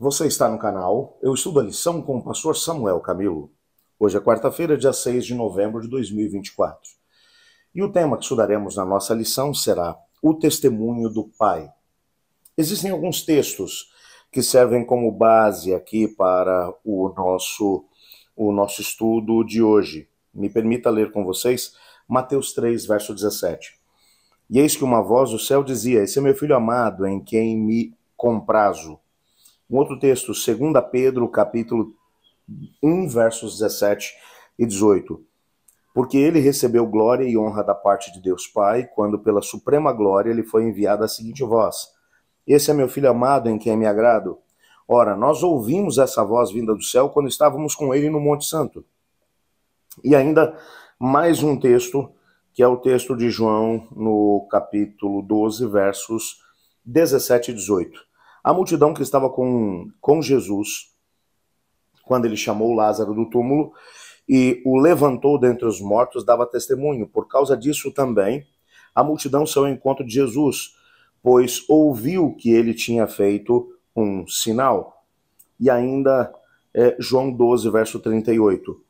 Você está no canal Eu Estudo a Lição com o pastor Samuel Camilo. Hoje é quarta-feira, dia 6 de novembro de 2024. E o tema que estudaremos na nossa lição será o testemunho do Pai. Existem alguns textos que servem como base aqui para o nosso estudo de hoje. Me permita ler com vocês Mateus 3, verso 17. E eis que uma voz do céu dizia: esse é meu filho amado, em quem me comprazo. Um outro texto, 2 Pedro, capítulo 1, versos 17 e 18. Porque ele recebeu glória e honra da parte de Deus Pai, quando pela suprema glória lhe foi enviada a seguinte voz: esse é meu filho amado, em quem me agrado. Ora, nós ouvimos essa voz vinda do céu quando estávamos com ele no Monte Santo. E ainda mais um texto, que é o texto de João, no capítulo 12, versos 17 e 18. A multidão que estava com Jesus, quando ele chamou Lázaro do túmulo e o levantou dentre os mortos, dava testemunho. Por causa disso também, a multidão saiu ao encontro de Jesus, pois ouviu que ele tinha feito um sinal. E ainda João 12, verso 38.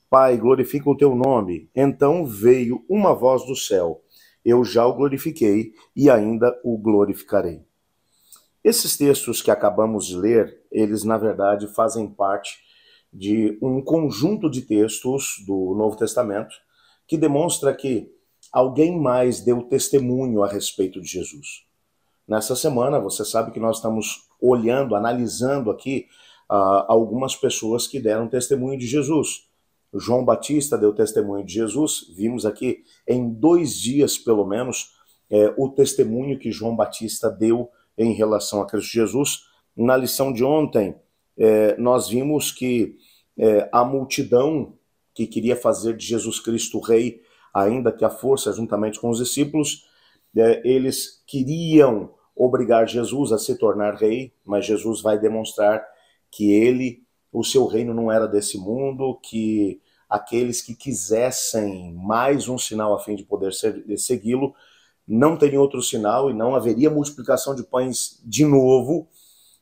Pai, glorifica o teu nome. Então veio uma voz do céu: eu já o glorifiquei e ainda o glorificarei. Esses textos que acabamos de ler, eles na verdade fazem parte de um conjunto de textos do Novo Testamento que demonstra que alguém mais deu testemunho a respeito de Jesus. Nessa semana, você sabe que nós estamos olhando, analisando aqui algumas pessoas que deram testemunho de Jesus. João Batista deu testemunho de Jesus, vimos aqui em 2 dias pelo menos o testemunho que João Batista deu em relação a Cristo Jesus. Na lição de ontem, nós vimos que a multidão que queria fazer de Jesus Cristo rei, ainda que a força, juntamente com os discípulos, eles queriam obrigar Jesus a se tornar rei, mas Jesus vai demonstrar que o seu reino não era desse mundo, que aqueles que quisessem mais um sinal a fim de poder segui-lo, não teria outro sinal e não haveria multiplicação de pães de novo,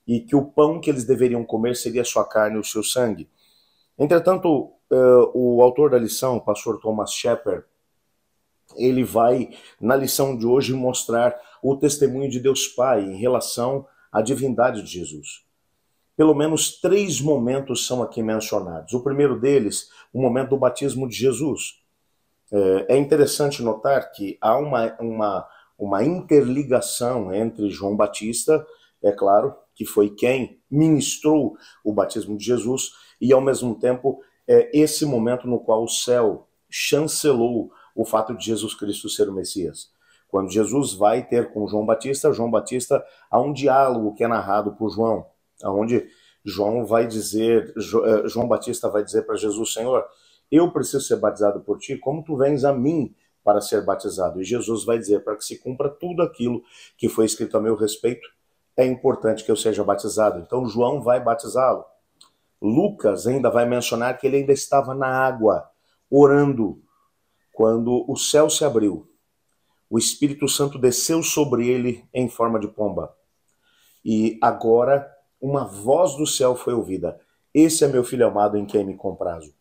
e que o pão que eles deveriam comer seria a sua carne e o seu sangue. Entretanto, o autor da lição, o pastor Thomas Shepard, ele vai, na lição de hoje, mostrar o testemunho de Deus Pai em relação à divindade de Jesus. Pelo menos 3 momentos são aqui mencionados. O primeiro deles, o momento do batismo de Jesus. É interessante notar que há uma interligação entre João Batista, é claro, que foi quem ministrou o batismo de Jesus, e ao mesmo tempo esse momento no qual o céu chancelou o fato de Jesus Cristo ser o Messias. Quando Jesus vai ter com João Batista há um diálogo que é narrado por João, onde João Batista vai dizer para Jesus: Senhor, eu preciso ser batizado por ti, como tu vens a mim para ser batizado? E Jesus vai dizer: para que se cumpra tudo aquilo que foi escrito a meu respeito, é importante que eu seja batizado. Então João vai batizá-lo. Lucas ainda vai mencionar que ele ainda estava na água, orando, quando o céu se abriu. O Espírito Santo desceu sobre ele em forma de pomba. E agora uma voz do céu foi ouvida: esse é meu filho amado, em quem me comprazo.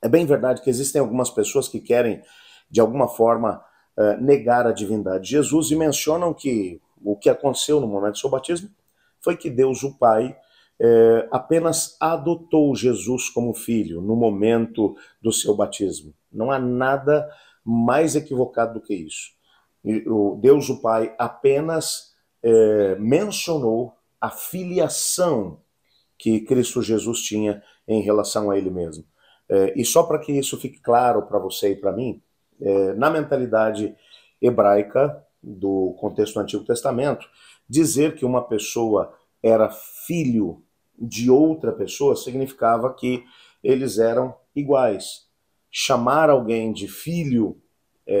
É bem verdade que existem algumas pessoas que querem, de alguma forma, negar a divindade de Jesus e mencionam que o que aconteceu no momento do seu batismo foi que Deus, o Pai, apenas adotou Jesus como filho no momento do seu batismo. Não há nada mais equivocado do que isso. Deus, o Pai, apenas mencionou a filiação que Cristo Jesus tinha em relação a ele mesmo. E só para que isso fique claro para você e para mim, na mentalidade hebraica do contexto do Antigo Testamento, dizer que uma pessoa era filho de outra pessoa significava que eles eram iguais. Chamar alguém de filho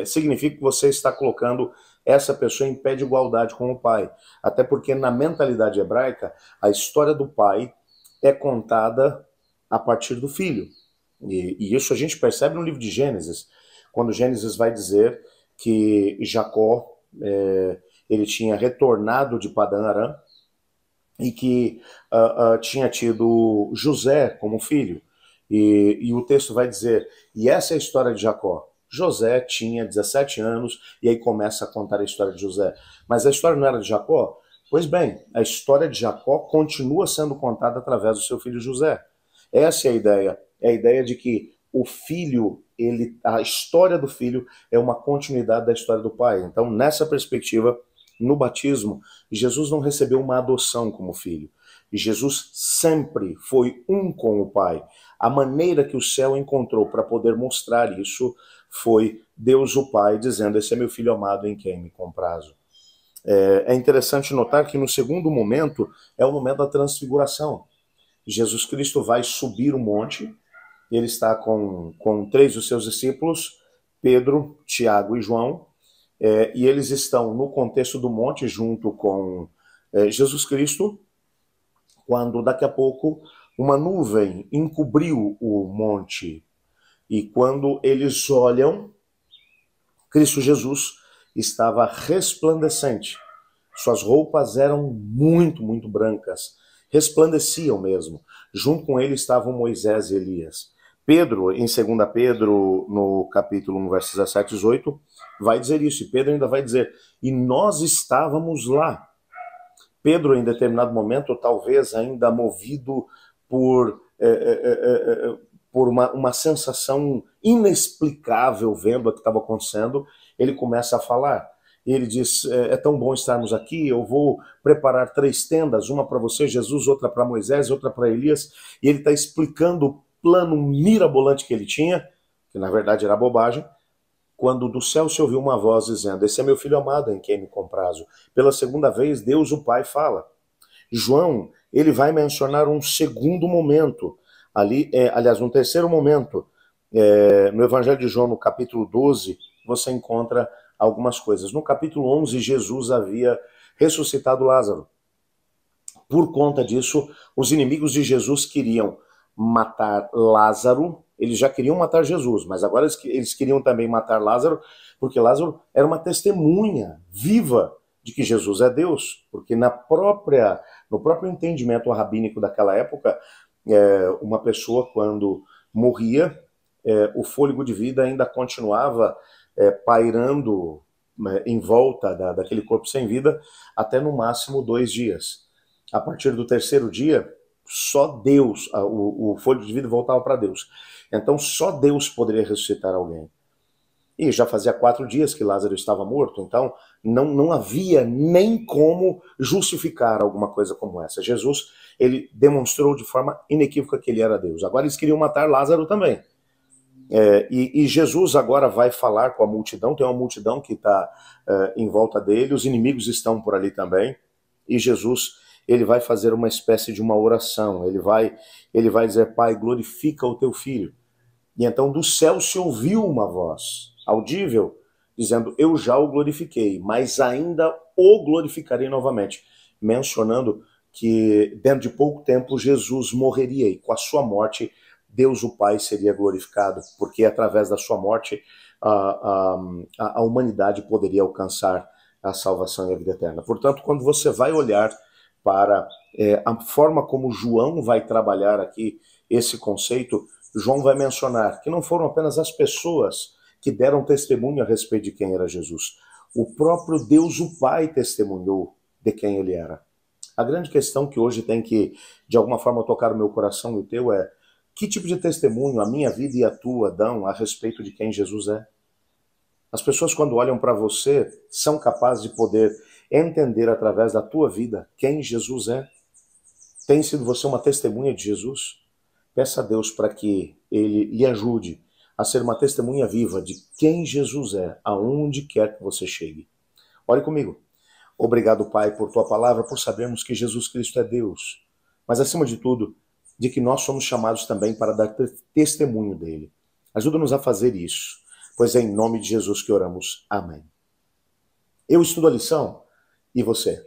significa que você está colocando essa pessoa em pé de igualdade com o pai. Até porque na mentalidade hebraica, a história do pai é contada a partir do filho. E isso a gente percebe no livro de Gênesis, quando Gênesis vai dizer que Jacó ele tinha retornado de Padã Arã, e que tinha tido José como filho. E o texto vai dizer, e essa é a história de Jacó. José tinha 17 anos, e aí começa a contar a história de José. Mas a história não era de Jacó? Pois bem, a história de Jacó continua sendo contada através do seu filho José. Essa é a ideia de que o filho, a história do filho é uma continuidade da história do pai. Então, nessa perspectiva, no batismo, Jesus não recebeu uma adoção como filho. Jesus sempre foi um com o Pai. A maneira que o céu encontrou para poder mostrar isso foi Deus o Pai dizendo, esse é meu filho amado em quem me comprazo. É interessante notar que no segundo momento é o momento da transfiguração. Jesus Cristo vai subir o monte, ele está com 3 dos seus discípulos, Pedro, Tiago e João, e eles estão no contexto do monte junto com Jesus Cristo, quando daqui a pouco uma nuvem encobriu o monte. E quando eles olham, Cristo Jesus estava resplandecente. Suas roupas eram muito, muito brancas, resplandeciam mesmo. Junto com ele estavam Moisés e Elias. Pedro, em 2 Pedro, no capítulo 1, versos 17 e 18, vai dizer isso. E Pedro ainda vai dizer, e nós estávamos lá. Pedro, em determinado momento, talvez ainda movido por uma sensação inexplicável vendo o que estava acontecendo, ele começa a falar. Ele diz, é tão bom estarmos aqui, eu vou preparar 3 tendas, uma para você, Jesus, outra para Moisés, outra para Elias, e ele está explicando o plano mirabolante que ele tinha, que na verdade era bobagem, quando do céu se ouviu uma voz dizendo, esse é meu filho amado em quem me comprazo. Pela segunda vez, Deus o Pai fala. João, ele vai mencionar um segundo momento, aliás, um terceiro momento. No Evangelho de João, no capítulo 12, você encontra algumas coisas. No capítulo 11, Jesus havia ressuscitado Lázaro. Por conta disso, os inimigos de Jesus queriam matar Lázaro. Eles já queriam matar Jesus, mas agora eles queriam também matar Lázaro, porque Lázaro era uma testemunha viva de que Jesus é Deus, porque no próprio entendimento rabínico daquela época, uma pessoa quando morria, o fôlego de vida ainda continuava pairando em volta daquele corpo sem vida até no máximo 2 dias. A partir do 3º dia, só Deus, o fôlego de vida voltava para Deus. Então só Deus poderia ressuscitar alguém. E já fazia 4 dias que Lázaro estava morto, então não havia nem como justificar alguma coisa como essa. Jesus, ele demonstrou de forma inequívoca que ele era Deus. Agora eles queriam matar Lázaro também. E Jesus agora vai falar com a multidão, tem uma multidão que está em volta dele, os inimigos estão por ali também, e Jesus, ele vai fazer uma espécie de uma oração, ele vai dizer, Pai, glorifica o teu filho. E então do céu se ouviu uma voz audível, dizendo, eu já o glorifiquei, mas ainda o glorificarei novamente, mencionando que dentro de pouco tempo Jesus morreria, e com a sua morte Deus o Pai seria glorificado, porque através da sua morte a humanidade poderia alcançar a salvação e a vida eterna. Portanto, quando você vai olhar para a forma como João vai trabalhar aqui esse conceito, João vai mencionar que não foram apenas as pessoas que deram testemunho a respeito de quem era Jesus. O próprio Deus o Pai testemunhou de quem ele era. A grande questão que hoje tem que, de alguma forma, tocar o meu coração e o teu é que tipo de testemunho a minha vida e a tua dão a respeito de quem Jesus é? As pessoas, quando olham para você, são capazes de poder entender através da tua vida quem Jesus é? Tem sido você uma testemunha de Jesus? Peça a Deus para que Ele lhe ajude a ser uma testemunha viva de quem Jesus é, aonde quer que você chegue. Ore comigo. Obrigado, Pai, por tua palavra, por sabermos que Jesus Cristo é Deus. Mas, acima de tudo, de que nós somos chamados também para dar testemunho dele. Ajuda-nos a fazer isso, pois é em nome de Jesus que oramos. Amém. Eu estudo a lição e você?